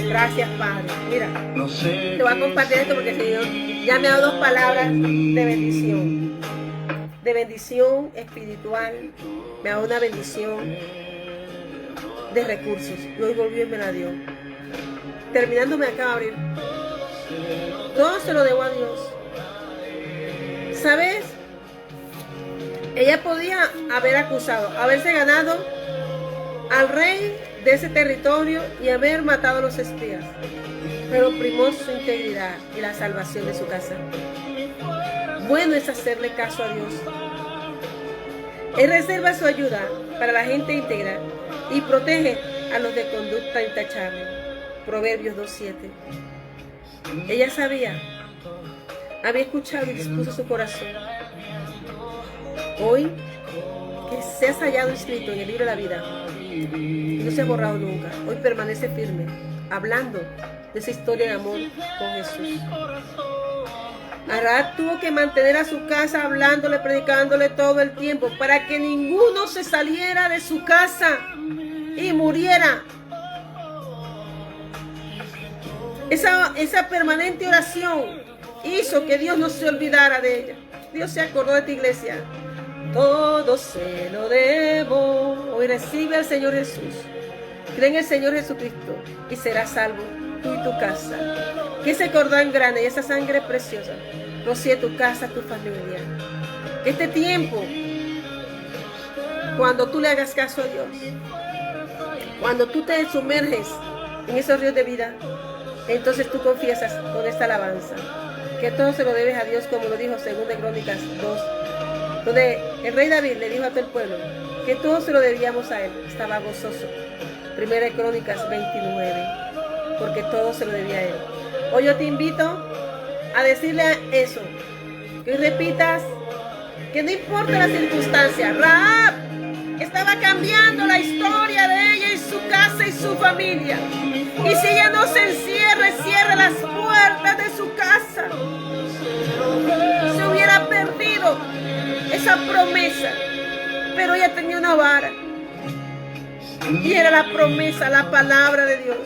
Gracias, Padre. Mira, te voy a compartir esto porque el Señor ya me ha dado 2 palabras de bendición. De bendición espiritual, me ha dado una bendición de recursos. Y hoy volvió y me la dio. Terminando me acaba de abrir. Todo se lo debo a Dios. ¿Sabes? Ella podía haber acusado, haberse ganado al rey de ese territorio y haber matado a los espías, pero primó su integridad y la salvación de su casa. Bueno es hacerle caso a Dios. Él reserva su ayuda para la gente íntegra y protege a los de conducta intachable. Proverbios 2:7. Ella sabía, había escuchado y dispuso su corazón. Hoy, que seas hallado inscrito en el libro de la vida, no se ha borrado nunca. Hoy permanece firme, hablando de esa historia de amor con Jesús. Rahab tuvo que mantener a su casa hablándole, predicándole todo el tiempo para que ninguno se saliera de su casa y muriera. Esa permanente oración hizo que Dios no se olvidara de ella. Dios se acordó de tu iglesia. Todo se lo debo. Hoy recibe al Señor Jesús. Cree en el Señor Jesucristo y serás salvo, tú y tu casa. Que ese cordón grande y esa sangre preciosa rocíe tu casa, tu familia. Que este tiempo, cuando tú le hagas caso a Dios, cuando tú te sumerges en esos ríos de vida, entonces tú confiesas con esta alabanza que todo se lo debes a Dios, como lo dijo 2 Crónicas 2, donde el rey David le dijo a todo el pueblo que todo se lo debíamos a él. Estaba gozoso. 1 Crónicas 29, porque todo se lo debía a él. Hoy yo te invito a decirle eso, que repitas que no importa la circunstancia. Rahab estaba cambiando la historia de ella y su casa y su familia. Y si ella no se encierra, cierra las puertas de su casa, se hubiera perdido esa promesa. Pero ella tenía una vara y era la promesa, la palabra de Dios.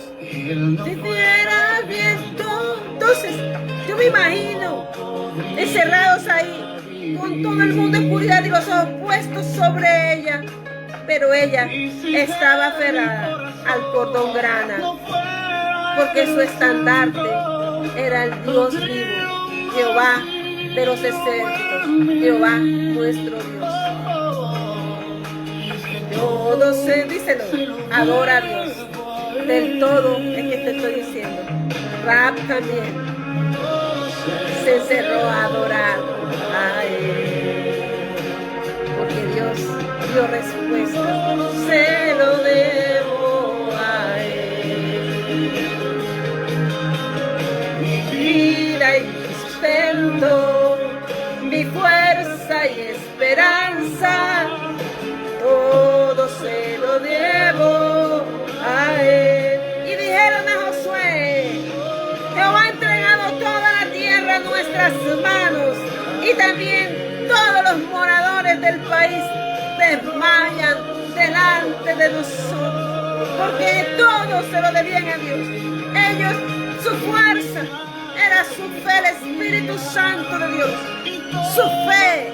Si fuera viento. Entonces yo me imagino encerrados ahí con todo el mundo en oscuridad y los ojos puestos sobre ella, pero ella estaba aferrada al cordón grana, porque su estandarte era el Dios vivo, Jehová de los ejércitos, Jehová nuestro Dios. Todo se, díselo, adora a Dios. Del todo es que te estoy diciendo. Rahab también se encerró a adorar a Él, porque Dios dio respuesta. Se lo debo a Él. Mi vida y mi sustento, mi fuerza y esperanza, todo se lo debo a Él. Y dijeron a Josué: Jehová ha entregado toda la tierra a nuestras manos, y también todos los moradores del país desmayan delante de nosotros, porque todos se lo debían a Dios. Ellos, su fuerza era su fe, el Espíritu Santo de Dios, su fe.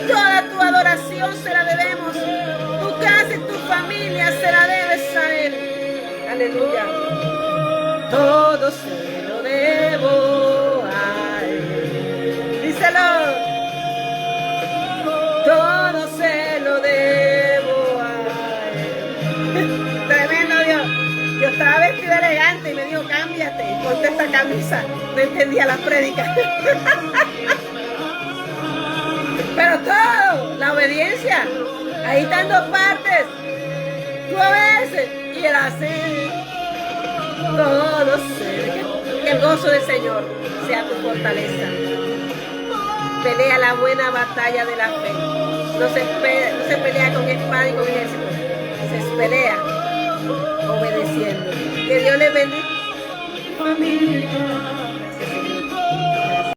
Toda tu adoración se la debemos, tu casa y tu familia se la debes a Él. Aleluya. Todo se lo debo a Él. Díselo. Todo se lo debo a Él. Tremendo Dios. Yo estaba vestida elegante y me dijo: cámbiate y ponte esta camisa. No entendía la prédica. Pero todo, la obediencia. Ahí están dos partes. Tú obedeces y él hace todo. Que el gozo del Señor sea tu fortaleza. Pelea la buena batalla de la fe. No se pelea con espada y con ejército. Se pelea obedeciendo. Que Dios les bendiga. Familia.